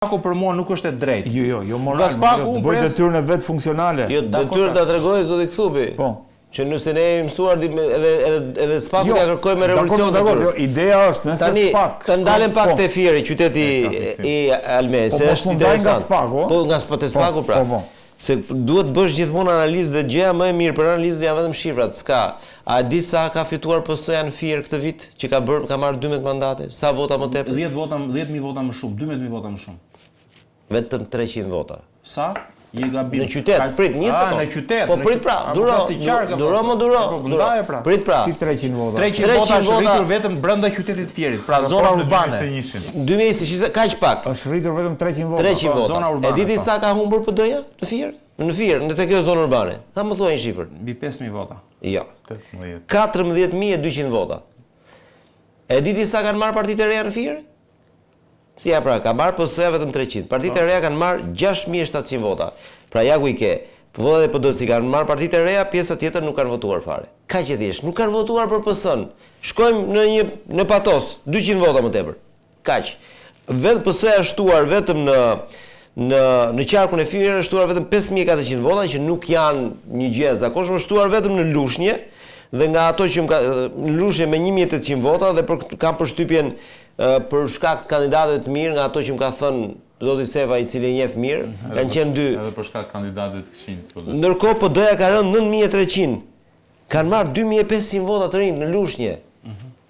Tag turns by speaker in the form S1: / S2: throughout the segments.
S1: Spaku për mua nuk është e drejtë.
S2: Jo moral, të bëj detyrën e vet funksionale.
S3: Jo, detyrën ta tregoj zoti Kthubi.
S2: Po.
S3: Që nëse ne jemi mësuar edhe Spaku ja kërkojmë revolucion.
S2: Jo, ideja është nëse Spak.
S3: Të ndalen pak te Fieri, qyteti i Almesë,
S2: është interesant.
S3: Po nga Spaku pra. Se duhet bësh gjithmonë analizë dhe gjëja më e mirë për analizë janë vetëm shifrat, s'ka. A di sa ka fituar PS-ja në Fier këtë vit, që ka marrë 12 mandate? Sa vota më tepër?
S1: 10.000 vota më shumë, 12.000 vota më shumë.
S3: Vetëm 300 vota.
S1: Sa? Je gabim.
S3: Në qytet, prit, një sekond.
S1: Në qytet.
S3: Po prit pra, duro. Prit pra.
S2: Si 300 vota.
S1: 300 vota është rritur vetëm brenda qytetit të Fierit, pra zona urbane.
S3: 2021, kaq pak.
S2: Është rritur vetëm 300 vota.
S3: 300 vota.
S1: Zona urbane.
S3: E diti sa ka humbur PD-ja në Fier? Në Fier, në te kjo zonë urbane. Ka më thuaj një shifër.
S1: Mbi 5.000 vota.
S3: Jo. 14.200 vota. E diti sa kanë marrë partitë e reja në Fier? Si ja pra, ka marrë PS-ja vetëm 300. Partitë e reja kanë marrë 6.700 vota. Pra ja ku i ke. Votat e PD-s kanë marrë partitë e reja, pjesa tjetër nuk kanë votuar fare. Kaq e thjesht, nuk kanë votuar për PS-n. Shkojmë në patos, 200 vota më tepër. Kaq. Vetë PS-ja është shtuar vetëm në qarkun e Fierit është shtuar vetëm 5.400 vota që nuk janë një gjë e zakonshme, është shtuar vetëm në Lushnjë dhe nga ato që në Lushnjë me 1.800 vota dhe kam përshtypjen për shkak të kandidatëve të mirë nga ato që më ka thënë zoti Seva i cili e njeh mirë, kanë qenë dy.
S4: Edhe për shkak të kandidatëve të këqij.
S3: Ndërkohë PD-ja ka rënë 9.300. Kanë marrë 2.500 vota të rinj në Lushnjë.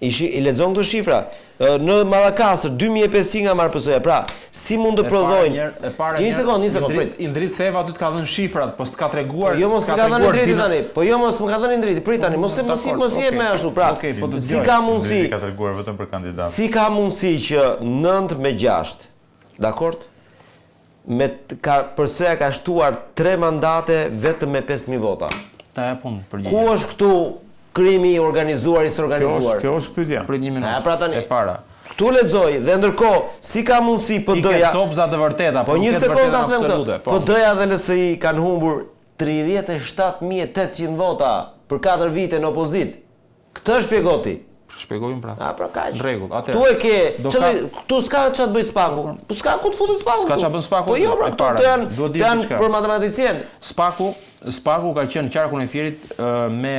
S3: I lexon këto shifra. Në Mallakastër 2.500 nga marrë PS-ja. Pra, si mund të prodhojnë? Një sekond, prit.
S1: Indrit Seva aty të ka dhënë shifrat, po s'ka treguar.
S3: Po jo mos më ka dhënë Indriti tani. Po jo mos më ka dhënë Indriti. Prit tani, mos jep më ashtu. Pra, si ka mundësi?
S4: Ka treguar vetëm për kandidat.
S3: Si ka mundësi që 9 me 6, dakord? PS-ja ka shtuar 3 mandate vetëm me 5.000 vota.
S1: Ta e punë përgjigje.
S3: Ku është këtu krimi i organizuar i së organizuar?
S2: Kjo është pyetja.
S1: Prit një minutë.
S3: Pra tani.
S1: E para.
S3: Këtu lexoj dhe ndërkohë si ka mundësi PD-ja.
S1: Ka copza të vërteta,
S3: po një sekondë ta them këtë. PD-ja dhe LSI kanë humbur 37.800 vota për 4 vite në opozit. Këtë shpjegoti.
S1: Shpjegojmë pra.
S3: Pra kaq.
S1: Në rregull, atëherë.
S3: Tu e ke, këtu s'ka ç'a të bëj Spaku. Po s'ka ku të futet Spaku.
S1: S'ka ç'a bën Spaku.
S3: Po jo, pra, këtu janë për matematikën.
S1: Spaku ka qenë në qarkun e Fierit me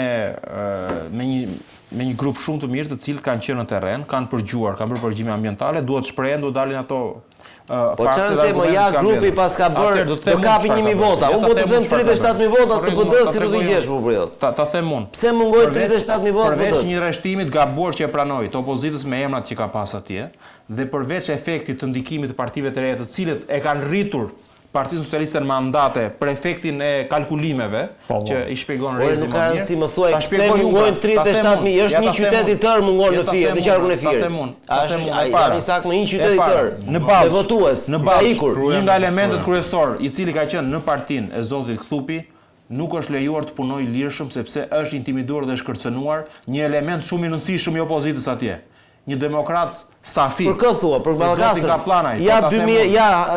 S1: një grup shumë të mirë të cilët kanë qenë në terren, kanë përgjuar, kanë bërë përgjigje ambientale, duhet shprehen, duhet dalin ato
S3: po çfarë se më ja grupi pas ka bërë do kapi 1.000 vota. Unë po të them 37.000 vota të PD-s si do të gjesh më prill.
S1: Ta them unë.
S3: Pse mungojnë 37.000 vota?
S1: Përveç një rreshtimit gabuar që e pranoi të opozitës me emrat që ka pas atje dhe përveç efektit të ndikimit të partive të reja të cilët e kanë rritur Partinë Socialiste në mandate për efektin e kalkulimeve që i shpjegon Rezi më mirë.
S3: Si më thuaj, pse mungojnë 37.000, është një qytet i tërë mungon në Fier, në qarkun e Fierit. Janë saktë një qytet i tërë.
S1: Në bazë,
S3: votues,
S1: në ikur. Një nga elementet kryesor i cili ka qenë në partinë e zotit Kthupi nuk është lejuar të punojë lirshëm sepse është intimiduar dhe shkërcënuar, një element shumë i rëndësishëm i opozitës atje. Një demokrat safi.
S3: Për kë thua? Për Mallakastër. Ja 2000,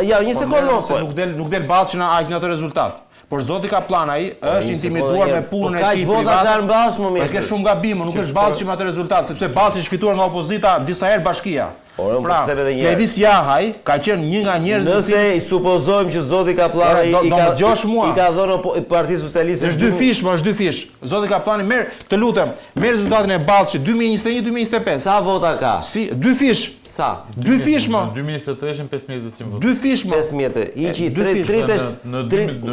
S3: ja një sekondë.
S1: Nuk del Ballçi në aq në atë rezultat. Por zoti Kaplanaj është intimiduar me punën e tij.
S3: Kaq vota kanë mbas më mirë.
S1: Është shumë gabim, nuk është Ballçi me atë rezultat, sepse Ballçi është fituar nga opozita disa herë bashkia. Pra, Levis Jahaj ka qenë një nga njerëzit.
S3: Nëse i supozojmë që zoti Kaplanaj i ka dhënë Partisë Socialiste.
S1: Është dy fish. Zoti Kaplani të lutem, merr rezultatin e Ballçit 2021-2025.
S3: Sa vota ka?
S1: Si, dy fish.
S3: Sa?
S1: Dy fish më.
S4: 2023-shin 5.200 vota.
S1: Dy fish më.
S3: 5.000. Hiqi 30
S4: në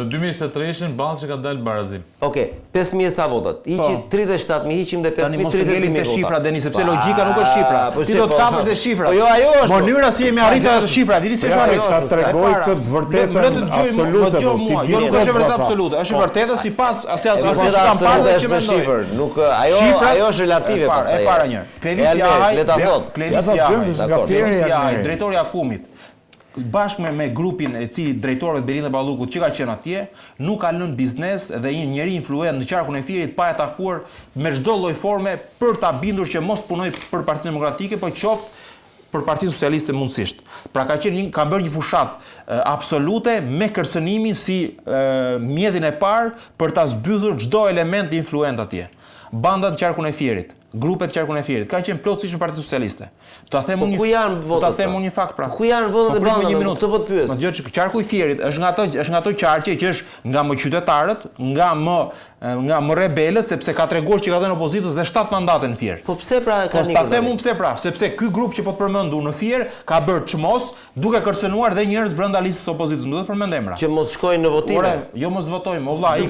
S4: 2023-shin Ballçi ka dalë barazim.
S3: Okej, 5.000 sa votat. Hiqi 37.000, hiqim dhe 5.000 30.000 vota.
S1: Shifra deni sepse logjika nuk është shifra. Ti do të kapësh dhe shifra.
S3: Po jo, ajo është.
S1: Mënyra si jemi arritur ato shifra, dini se çfarë
S2: ta tregoj këtë vërtetën absolute,
S1: jo nuk është vërtet absolute, është vërtetë sipas asaj kam parë që mendoj.
S3: Nuk ajo është relative pastaj.
S1: E para një. Klevis Jahaj, drejtori i Akumit, bashkë me grupin e cili drejtorëve të Berin dhe Ballukut që ka qenë atje, nuk ka lënë biznes dhe një njeri influent në qarkun e Fierit pa e takuar me çdo lloj forme për ta bindur që mos punoj për Partinë Demokratike, por qoftë për Partinë Socialiste mundësisht. Pra ka bërë një fushat absolute me kërcënimin si mjetin e parë për ta zbyllur çdo element influent atje. Banda në qarkun e Fierit, grupet qarkun e Fierit, ka qenë plotësisht në Partitë Socialiste. Ta them unë.
S3: Ku janë votat?
S1: Ta them unë një fakt pra.
S3: Ku janë votat e brenda? Këtë po të pyes.
S1: Më dëgjoj, qarku i Fierit është nga ato qarqe që është nga më qytetarët, nga më rebelët, sepse ka treguar që ka dhënë opozitës dhe 7 mandate në Fier.
S3: Po pse pra ka
S1: nikur? Ta them unë pse pra, sepse ky grup që po të përmendu në Fier ka bërë çmos duke kërcënuar dhe njerëz brenda listës së opozitës. Më do të përmend emra.
S3: Që mos shkojnë në votime.
S1: Ore, jo mos votojmë, o vlla, i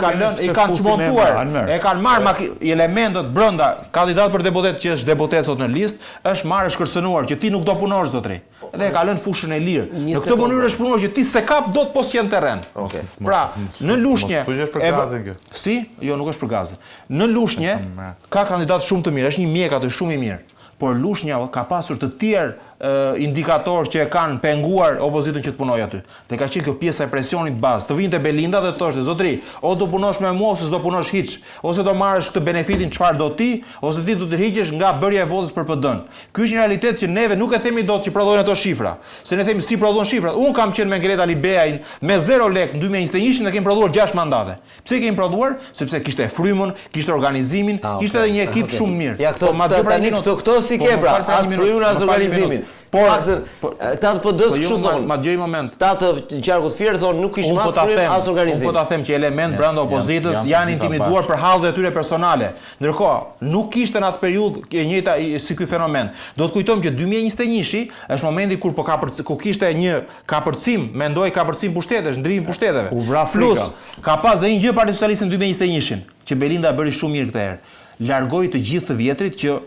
S1: kanë çmontuar, e kanë marrë elementet brenda kandidat për deputet që është deputet sot në listë, është marrë shkërcënuar që ti nuk do punosh zotri. Dhe e ka lënë fushën e lirë. Në këtë mënyrë është punuar që ti se kap do të posjen terren. Pra, në Lushnjë.
S4: Po është për gazin kjo.
S1: Si? Jo, nuk është për gazin. Në Lushnjë ka kandidat shumë të mirë, është një mjek aty shumë i mirë. Por Lushnja ka pasur të tjerë indikatorë që e kanë penguar opozitën që të punoj aty. Dhe ka qenë kjo pjesa e presionit bazë. Të vinte Belinda dhe të thoshte, zotri, o do punosh me mua ose s'do punosh hiç, ose do marrësh këtë benefitin çfarë do ti, ose ti do të tërhiqesh nga bërja e votës për PD-n. Ky është një realitet që neve nuk e themi dot që prodhojnë ato shifra. Se ne themi si prodhon shifrat. Un kam qenë me Greta Libeajin me 0 lek në 2021 dhe kemi prodhuar 6 mandate. Pse kemi prodhuar? Sepse kishte frymën, kishte organizimin, kishte edhe një ekip shumë mirë.
S3: Ja këto si ke pra, as frymën as organizimin. Por ta të PD-s kështu thonë.
S1: Ma djoj moment.
S3: Ta të qarkut Fier thonë nuk kishte as frym as organizim.
S1: Unë po ta them që element brenda opozitës janë intimiduar për hallet e tyre personale. Ndërkohë, nuk kishte në atë periudhë e njëjta si ky fenomen. Do të kujtojmë që 2021-shi është momenti kur ku kishte një kapërcim, mendoj kapërcim pushtetesh, ndrimin pushteteve. Plus ka pas dhe një gjë Partia Socialiste në 2021-shin, që Belinda bëri shumë mirë këtë herë. Largoi të gjithë të vjetrit që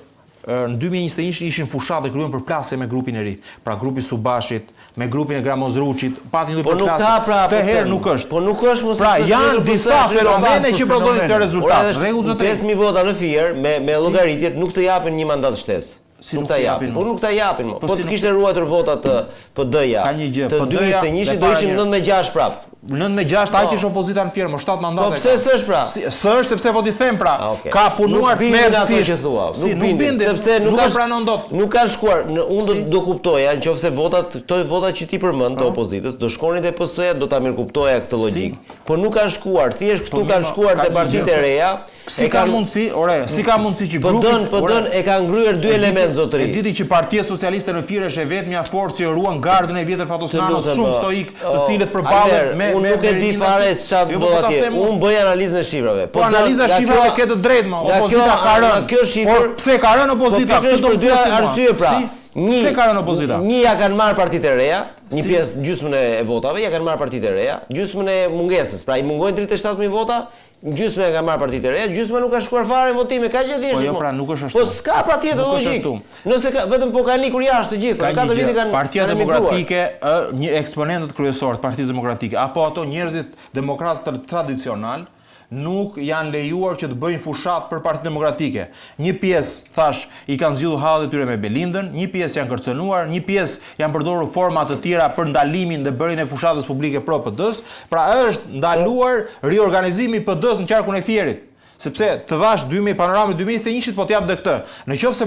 S1: në 2021 ishin fushat dhe kryen përplasje me grupin e ri. Pra grupi Subashit, me grupin e Gramozruçit, patin
S3: do përplasje.
S1: Të herë nuk është.
S3: Po nuk është mos.
S1: Pra janë disa fenomene që prodhojnë këtë rezultat.
S3: Rregull 5000 vota në Fier me llogaritjet nuk të japin një mandat shtesë. Nuk ta japin. Po nuk ta japin. Po të kishte ruajtur votat të PD-ja. Të 2021 do ishim 9-6 prap.
S1: 9-6 ai kish opozita në Fier, më 7 mandate.
S3: Po pse s'është pra?
S1: S'është sepse voti them pra. Ka punuar
S3: tmerrësisht që thua. Nuk bindin sepse nuk
S1: e pranon dot.
S3: Nuk kanë shkuar. Unë do kuptoja nëse këto votat që ti përmend të opozitës do shkonin te PS-ja, do ta mirëkuptoja këtë logjik. Po nuk kanë shkuar, thjesht këtu kanë shkuar te partitë e reja.
S1: Si ka mundsi, si ka mundsi që grupi
S3: PD-n e ka ngryer dy element zotëri.
S1: E diti që Partia Socialiste në Fier është e vetmja forcë që ruan gardën e vjetër Fatosmanos shumë stoik, të cilët përballen me
S3: unë nuk e di fare çfarë do atje. Unë bëj analizën e shifrave.
S1: Po analiza e shifrave ke të drejtë, opozita ka rënë.
S3: Kjo shifër.
S1: Por pse ka rënë opozita?
S3: Kjo do dy arsye pra.
S1: Pse ka rënë opozita?
S3: Një ja kanë marrë partitë e reja, një pjesë gjysmën e votave ja kanë marrë partitë e reja, gjysmën e mungesës. Pra i mungojnë 37000 vota. Gjysmë e ka marrë partitë e reja, gjysmë nuk ka shkuar fare në votime, ka gjë thjesht.
S1: Po jo pra nuk është ashtu.
S3: Po s'ka pra tjetër logjik. Nëse vetëm po kanë ikur jashtë të gjithë, për 4 vite kanë
S1: Partia Demokratike, një eksponentët kryesorë të Partisë Demokratike, apo ato njerëzit demokratë tradicional nuk janë lejuar që të bëjnë fushat për Partinë Demokratike. Një pjesë, thash, i kanë zgjidhur hallet e tyre me Belindën, një pjesë janë kërcënuar, një pjesë janë përdorur forma të tjera për ndalimin dhe bërjen e fushatës publike pro PD-s. Pra është ndaluar riorganizimi i PD-s në qarkun e Fierit. Sepse të dhash panoramën 2021 po t'jap dhe këtë. Nëse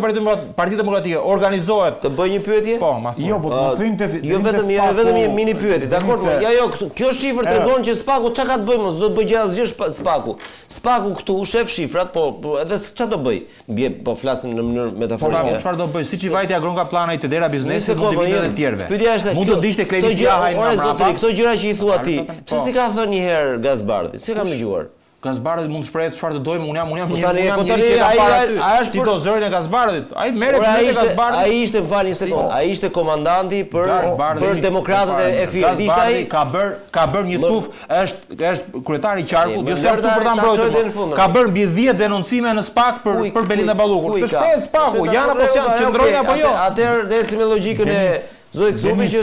S1: Partia Demokratike organizohet
S3: të bëj një pyetje?
S1: Po, ma thuaj.
S2: Jo, po mos rrim te
S3: jo vetëm një mini pyetje. Dakor, jo, kjo shifër tregon që Spaku çka ka të bëjë mos, do të bëj gjë asgjë Spaku. Spaku këtu shef shifrat, po edhe ç'a do bëj? Bie po flasim në mënyrë metaforike.
S1: Po çfarë do bëj? Siç i vajti agron ka planaj të dera biznesi mund të vinë edhe të tjerëve.
S3: Pyetja është
S1: mund të diqte Klevisia hajnë nga mbrapa.
S3: Këto gjëra që i thua ti, pse si ka thënë një herë Gazbardi? Si kam dëgjuar?
S1: Gazbardit mund të shprehet çfarë të dojmë, unë jam
S3: ai
S1: është do zërin e Gazbardit. Ai merret me Gazbardit.
S3: Ai ishte falni sekond. Ai ishte komandanti për demokratët e Fierit. Ishte ai
S1: ka bër një tuf, është kryetari i qarkut, jo se këtu për ta mbrojtur. Ka bër mbi 10 denoncime në SPAK për Belinda Ballukun. Të shprehet SPAKu, janë apo janë qendrojnë apo jo?
S3: Atëherë ecim me logjikën e Zoj Thubi që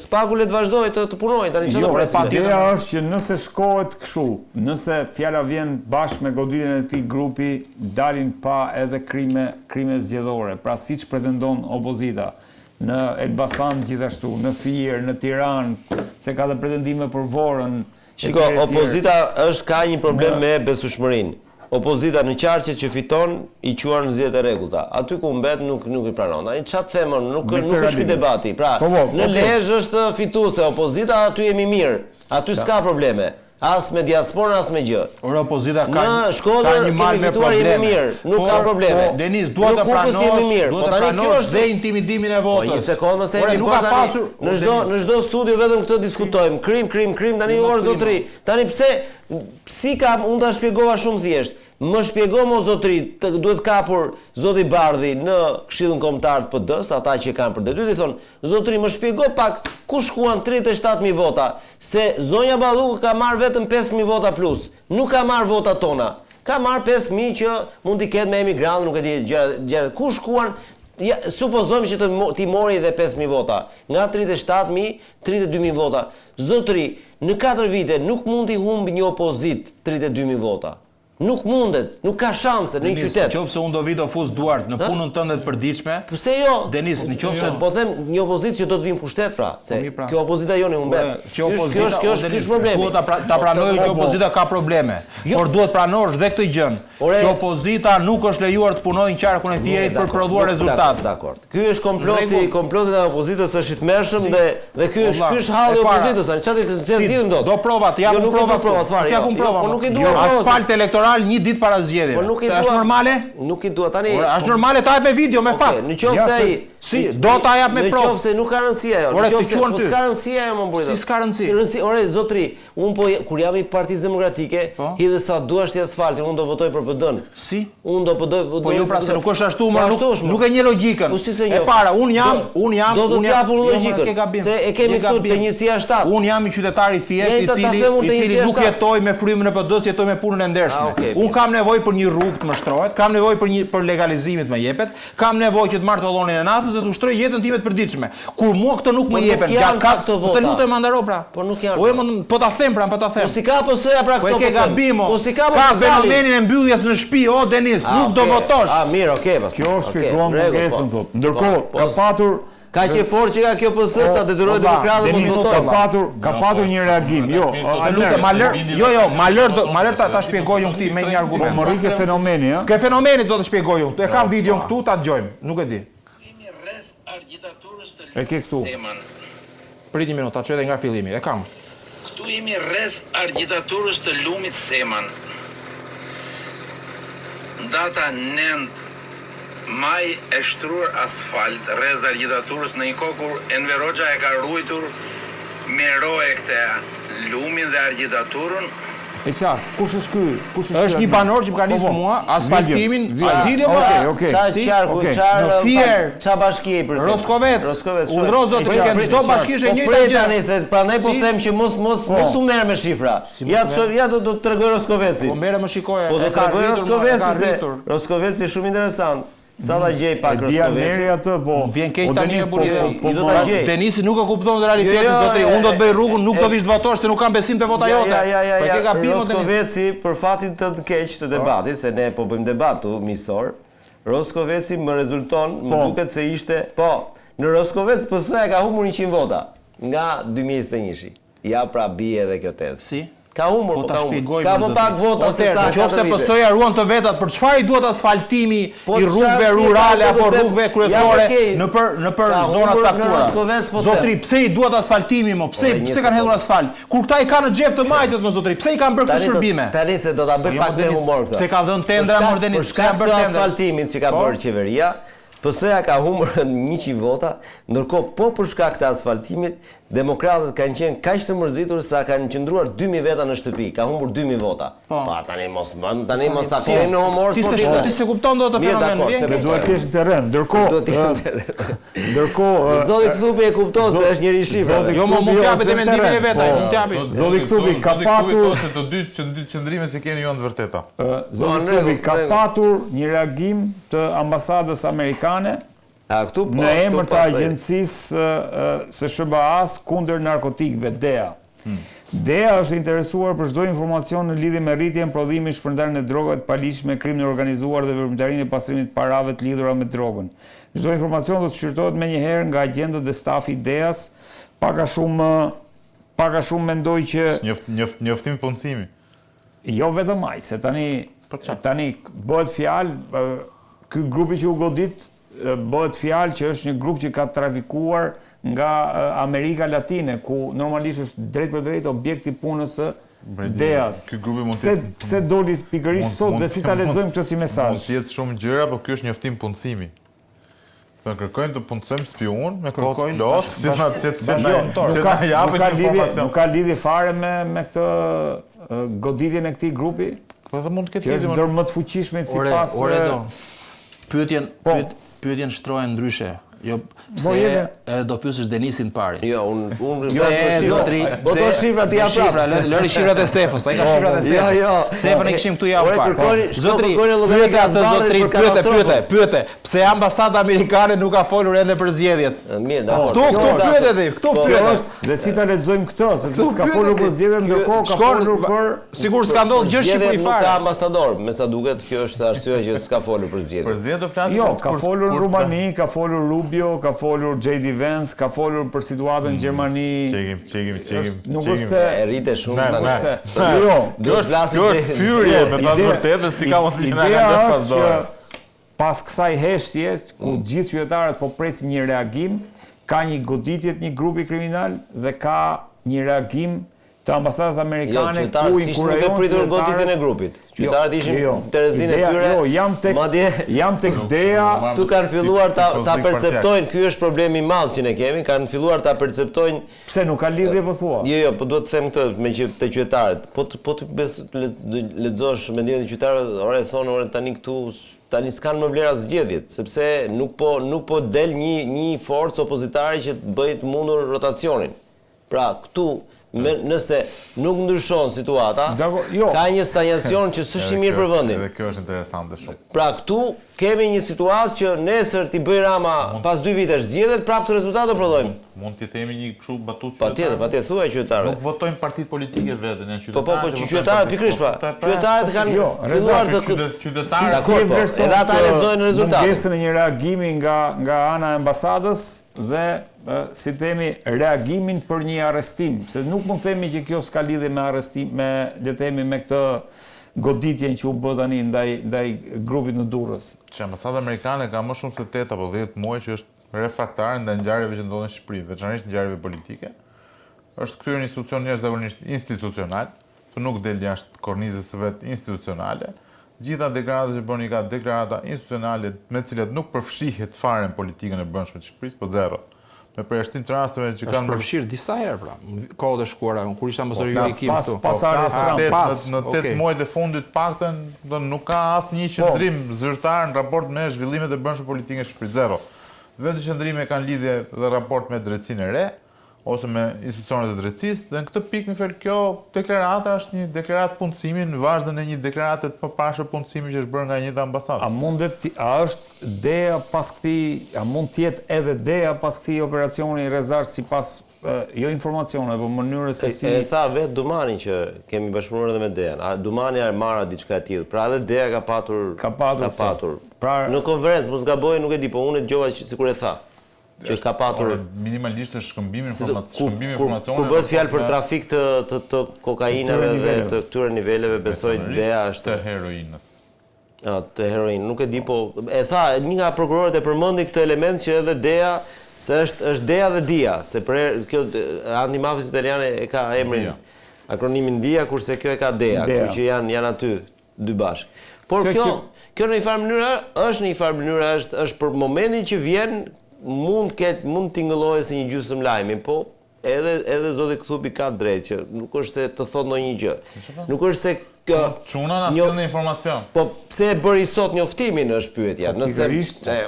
S3: Spaku le të vazhdojë të punojë tani çfarë presim.
S2: Ideja është që nëse shkohet kështu, nëse fjala vjen bashkë me goditjen e këtij grupi, dalin pa edhe krime zgjedhore. Pra siç pretendon opozita në Elbasan gjithashtu, në Fier, në Tiranë, se ka dhe pretendime për Vorën.
S3: Shiko, opozita ka një problem me besueshmërinë. Opozita në qarqe që fiton i quan në zgjedhjet e rregullta. Aty ku mbet nuk i pranon. Ai çfarë themon, nuk është ky debati. Pra, në Lezhë është fituese, opozita aty jemi mirë. Aty s'ka probleme. As me diasporën, as me gjë.
S1: Ora opozita ka
S3: Në Shkodër kemi fituar jemi mirë, nuk ka probleme.
S1: Denis, dua të pranosh dhe intimidimin e votës.
S3: Po një sekondë se jemi
S1: nuk ka pasur
S3: në çdo studio vetëm këtë diskutojmë. Krim, tani orë zotri. Tani pse si kam unë ta shpjegova shumë thjesht. Më shpjego mo zotri, duhet kapur zoti Bardhi në Këshillin Kombëtar të PD-s, ata që kanë për detyrë, i thonë, zotri më shpjego pak ku shkuan 37.000 vota, se zonja Balluku ka marrë vetëm 5.000 vota plus, nuk ka marrë vota tona. Ka marrë 5.000 që mund t'i ketë me emigrantë, nuk e di gjëra. Ku shkuan? Ja, supozojmë që ti mori edhe 5.000 vota. Nga 37.000, 32.000 vota. Zotri, në 4 vite nuk mund t'i humbi një opozit 32.000 vota. Nuk mundet, nuk ka shanse në një qytet.
S1: Nëse unë do vi të fus duart në punën tënde të përditshme.
S3: Pse jo?
S1: Denis, nëse
S3: po them një opozitë që do të vinë pushtet pra, se kjo opozita jone humbet. Kjo është problemi.
S1: Duhet ta pranojë që opozita ka probleme. Por duhet pranosh dhe këtë gjën. Që opozita nuk është lejuar të punojë në qarkun e Fierit për prodhuar rezultate.
S3: Dakor. Ky është komploti e opozitës është i tmerrshëm dhe ky është halli i opozitës. Çfarë të zgjidhim dot?
S1: Do prova, të japim prova fare. Po nuk e dua. Asfalt elektoral një ditë para zgjedhjeve.
S3: Po nuk i dua.
S1: Është normale?
S3: Nuk i dua tani.
S1: Është normale ta jap me video, me fakt.
S3: Nëse ai
S1: do ta jap me provë.
S3: Nëse nuk ka rëndësi ajo. Nëse s'ka rëndësi ajo më burrë.
S1: Si s'ka rëndësi?
S3: Ore zotri, un po kur jam i Partisë Demokratike, hidhe sa duash ti asfaltin, un do votoj për PD-n.
S1: Si?
S3: Un do PD.
S1: Po jo pra se nuk është ashtu, nuk e një logjikën. E para, un jam
S3: do të japur logjikën. Se e kemi këtu te njësia 7.
S1: Un jam i qytetar i thjeshtë i cili nuk jetoj me frymën e PD-s, jetoj me punën e ndershme. Un kam nevojë për një rrugë të më shtrohet, kam nevojë për legalizimin të më jepet, kam nevojë që të marr tollonin e natës dhe të ushtroj jetën time të përditshme. Kur mua këtë nuk më jepen, gjatë katë të lutem mandaro pra.
S3: Po nuk janë.
S1: Po ta them pra, po ta them.
S3: Po si ka PS-ja pra këto.
S1: Po ke gabim.
S3: Po si ka
S1: fenomenin e mbylljes në shtëpi, o Denis, nuk do votosh.
S3: Mirë, okay, pas.
S2: Kjo shpjegon mungesën thotë. Ndërkohë ka patur
S3: ka që fort që ka kjo PS sa detyroi demokratët mos votojnë.
S2: Ka patur një reagim. Jo,
S1: ma lër ta shpjegoj unë këtë me një argument.
S2: Po morri ke fenomeni, ë?
S1: Ke fenomeni do të shpjegoj unë. E kam videon këtu, ta dëgjojmë. Nuk e di.
S2: E ke këtu.
S1: Prit një minutë, ta çoj edhe nga fillimi. E kam.
S5: Këtu jemi rreth agitaturës të lumit Seman. Data 9 maj e shtruar asfalt rreth agitaturës në një kohë kur Enver Hoxha e ka ruajtur me roje këtë lumin dhe agitaturën.
S2: E qartë, kush është ky?
S1: Është një banor që më ka nisur mua asfaltimin, video më.
S3: Në Fier, ç'a bashkie për
S1: Roskovec. Udhëro zotri që çdo bashkisë e njëjta gjë.
S3: Tani se prandaj po them që mos u merr me shifra. Ja do të tregoj Roskovecin.
S1: Po merre më shikoje.
S3: Po do të tregoj Roskovecin se Roskoveci është shumë interesant. Sa ta gjej pak
S2: Roskoveci atë, po.
S1: Vjen keq tani e burrë.
S3: I do ta gjej.
S1: Denisi nuk e kupton realitetin zotri. Unë do të bëj rrugën, nuk do vish të votosh se nuk kam besim te vota jote.
S3: Po ke gabim Roskoveci për fatin të keq të debatit, se ne po bëjmë debatu miqësor. Roskoveci më rezulton, më duket se ishte, në Roskovec PS-ja ka humbur 100 vota nga 2021-shi. Ja pra bie edhe kjo tezë.
S1: Si?
S3: Ka humbur, ka më pak vota se sa.
S1: Nëse PS-ja ruan të vetat, për çfarë i duhet asfaltimi i rrugëve rurale apo rrugëve kryesore nëpër zona të caktuara? Zotri, pse i duhet asfaltimi më? Pse kanë hedhur asfalt? Kur këta i kanë në xhep të majtët më zotri, pse i kanë bërë këtë shërbime?
S3: Tani se do ta bëj pak me humor këtë.
S1: Pse ka dhënë tendra Mordenis,
S3: s'ka bërë asfaltimin që ka bërë qeveria. PS-ja ka humbur 100 vota, ndërkohë po për shkak të asfaltimit, demokratët kanë qenë kaq të mërzitur sa kanë qëndruar 2000 veta në shtëpi, ka humbur 2000 vota. Pa tani mos ta kemi në humor sportiv.
S1: Ti se kupton dot të fenomenin,
S2: vjen se duhet të kesh terren. Ndërkohë
S3: zoti Kthupi e kupton se është njëri shifra.
S1: Jo më japet mendimin e vet, ai mund t'japi.
S2: Zoti Kthupi ka patur
S4: të dy qëndrimet që keni janë të vërteta.
S2: Zoti Kthupi ka patur një reagim të ambasadës amerikane në emër të agjencisë së SBA-s kundër narkotikëve, DEA. DEA është interesuar për çdo informacion në lidhje me rritjen, prodhimin, shpërndarjen e drogave të paligjshme, krimin e organizuar dhe veprimtarinë e pastrimit të parave të lidhura me drogën. Çdo informacion do të shqyrtohet menjëherë nga agjentët dhe stafi i DEA-s, pak a shumë mendoj që
S4: njoftim punësimi.
S2: Jo vetëm aq, se tani bëhet fjalë ky grupi që u godit bëhet fjalë që është një grup që ka trafikuar nga Amerika Latine, ku normalisht është drejt për drejt objekti punës së Deas.
S4: Ky grupi mund të
S2: Pse doli pikërisht sot dhe si ta lexojmë këtë si mesazh?
S4: Mund të jetë shumë gjëra, por ky është njoftim punësimi. Të kërkojnë të punësojmë spion me kohë plot, si na japin informacion.
S2: Nuk ka lidhje fare me këtë goditjen e këtij grupi?
S4: Po edhe mund të ketë
S2: lidhje. Është ndër më të fuqishmet sipas.
S1: Pyetjen shtrohen ndryshe. Jo, pse do pyesësh Denisin pari.
S3: Jo, unë
S1: Po do shifrat të jap prapë. Lëri shifrat e sefës, ai ka shifrat e sefës.
S3: Jo.
S1: Sefën e kishim këtu javë parë.
S3: Zotri,
S1: pyete. Pse ambasada amerikane nuk ka folur ende për zgjedhjet?
S3: Mirë, dakor.
S1: Këtu pyete ti, këtu pyete.
S2: Dhe si ta lexojmë këtë, sepse s'ka folur për zgjedhjet, ndërkohë ka folur për
S1: sigur s'ka ndodhur gjë Shqipëri fare.
S3: Nuk ka ambasador, me sa duket kjo është arsyeja që s'ka folur për zgjedhjet.
S4: Për zgjedhjet do flasim.
S2: Jo, ka folur Rumani, ka folur Rubio, ka folur J.D. Vance, ka folur për situatën në Gjermani.
S4: Çegim.
S2: Nuk është se
S3: e rritë shumë.
S2: Jo,
S4: kjo është fyrje, me thënë vërtetën, si ka mundësi që na kanë dhënë pas dorë.
S2: Pas kësaj heshtje, ku gjithë qytetarët po presin një reagim, ka një goditje të një grupi kriminal dhe ka një reagim të ambasadës amerikane ku inkurajon
S3: nuk e pritur goditjen e grupit. Qytetarët ishin Terezinë e tyre.
S2: Jo, jam tek DEA.
S3: Këtu kanë filluar ta perceptojnë, ky është problemi i madh që ne kemi, kanë filluar ta perceptojnë.
S2: Pse nuk ka lidhje po thua?
S3: Jo, po duhet të them këtë me që te qytetarët. Po të lexosh mendimin e qytetarëve, ore thonë, ore tani s'kan më vlera zgjedhjet, sepse nuk po del një forcë opozitare që të bëjë të mundur rotacionin. Pra, këtu nëse nuk ndryshon situata, ka një stagnacion që s'është i mirë për vendin.
S4: Edhe kjo është interesante shumë.
S3: Pra këtu kemi një situatë që nesër t'i bëj Rama pas 2 vitesh zgjedhjet, prapë të rezultat do prodhojmë.
S4: Mund t'i themi një kështu batutë
S3: qytetarë. Patjetër, thuaj qytetarëve.
S4: Nuk votojnë partitë politike vetën, janë qytetarë.
S3: Po, qytetarët pikërisht pa. Qytetarët kanë filluar të
S4: qytetarë.
S3: Edhe ata lexojnë rezultatet.
S2: Mungesën e një reagimi nga ana e ambasadës dhe si themi reagimin për një arrestim, se nuk mund themi që kjo s'ka lidhje me arrestim, le të themi me këtë goditjen që u bë tani ndaj grupit në Durrës.
S4: Që ambasada amerikane ka më shumë se 8 apo 10 muaj që është refraktare ndaj ngjarjeve që ndodhen në Shqipëri, veçanërisht ngjarjeve politike. Është kryer një institucion jashtëzakonisht institucional, që nuk del jashtë kornizës së vet institucionale. Gjitha deklaratat që bëni ka deklarata institucionale me të cilat nuk përfshihet fare në politikën e brendshme të Shqipërisë, po zero. Me përjashtim të rasteve që kanë
S1: është përfshirë disa herë pra, kohët e shkuara, kur ishte ambasadori Joakim këtu.
S2: Pas
S4: në 8 muajt e fundit paktën, nuk ka asnjë qendrim zyrtar në raport me zhvillimet e brendshme politike në Shqipëri, zero. Vetë qendrime kanë lidhje dhe raport me drejtsinë e re ose me institucionet e drejtësisë, dhe në këtë pikë në fakt kjo deklarata është një deklaratë punësimi në vazhdën e një deklarate të përparshme punësimi që është bërë nga njëjta ambasadë.
S2: A është DEA pas këtij, a mund të jetë edhe DEA pas këtij operacioni Rezar sipas jo informacione, po mënyrës se si
S3: e tha vetë Dumani që kemi bashkëpunuar edhe me DEA. Dumani marra diçka e tillë. Pra edhe DEA ka patur.
S2: Pra
S3: në konferencë, mos gaboj, nuk e di, po unë dëgjova që sikur e tha. Që ka patur
S4: minimalisht është shkëmbim informacione.
S3: Kur bëhet fjalë për trafik të kokainave dhe të këtyre niveleve, besoj DEA është
S4: të heroinës.
S3: Të heroinë, nuk e di, po e tha një nga prokurorët e përmendi këtë element që edhe DEA se është DEA dhe DIA, se për kjo antimafis italiane e ka emrin akronimin DIA, kurse kjo e ka DEA, kështu që janë aty dy bashkë. Por kjo në një farë mënyrë është për momentin që vjen mund tingëllohet si një gjysmë lajmi, po edhe zoti Kthupi ka drejtë që nuk është se të thotë ndonjë gjë. Nuk është se
S4: çuna na sjell në informacion.
S3: Po pse e bëri sot njoftimin është pyetja.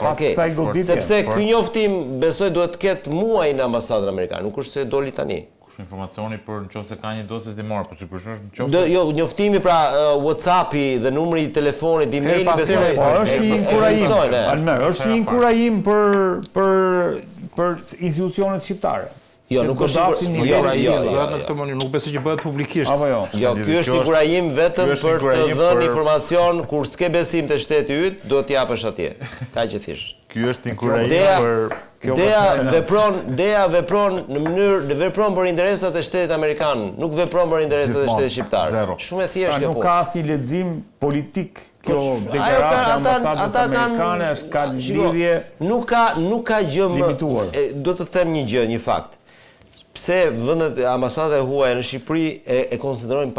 S2: Pas kësaj goditje.
S3: Sepse ky njoftim besoj duhet të ketë muaj në ambasadën amerikane, nuk është se doli tani.
S4: Informacioni për nëse ka një dosje të marrë, po sigurisht është nëse
S3: jo, njoftimi pra WhatsApp-i dhe numri i telefonit, emaili, besoj.
S2: Po është një inkurajim. Almer, është një inkurajim për institucionet shqiptare.
S3: Jo, nuk është
S1: në këtë mënyrë, nuk besoj që bëhet publikisht.
S2: Apo jo.
S3: Jo, ky është inkurajim vetëm për të dhënë informacion kur s'ke besim te shteti yt, do t'japësh atje. Kaq e thjesht.
S4: Ky është inkurajim për
S3: DEA vepron në mënyrë vepron për interesat e shtetit amerikan, nuk vepron për interesat e shtetit shqiptar. Shumë e thjeshtë kjo.
S2: Nuk ka asnjë lexim politik kjo deklaratë e ambasadës amerikane, është ka lidhje.
S3: Nuk ka gjë
S2: limituar.
S3: Do të them një gjë, një fakt. Pse vendet ambasada e huaja në Shqipëri e konsiderojnë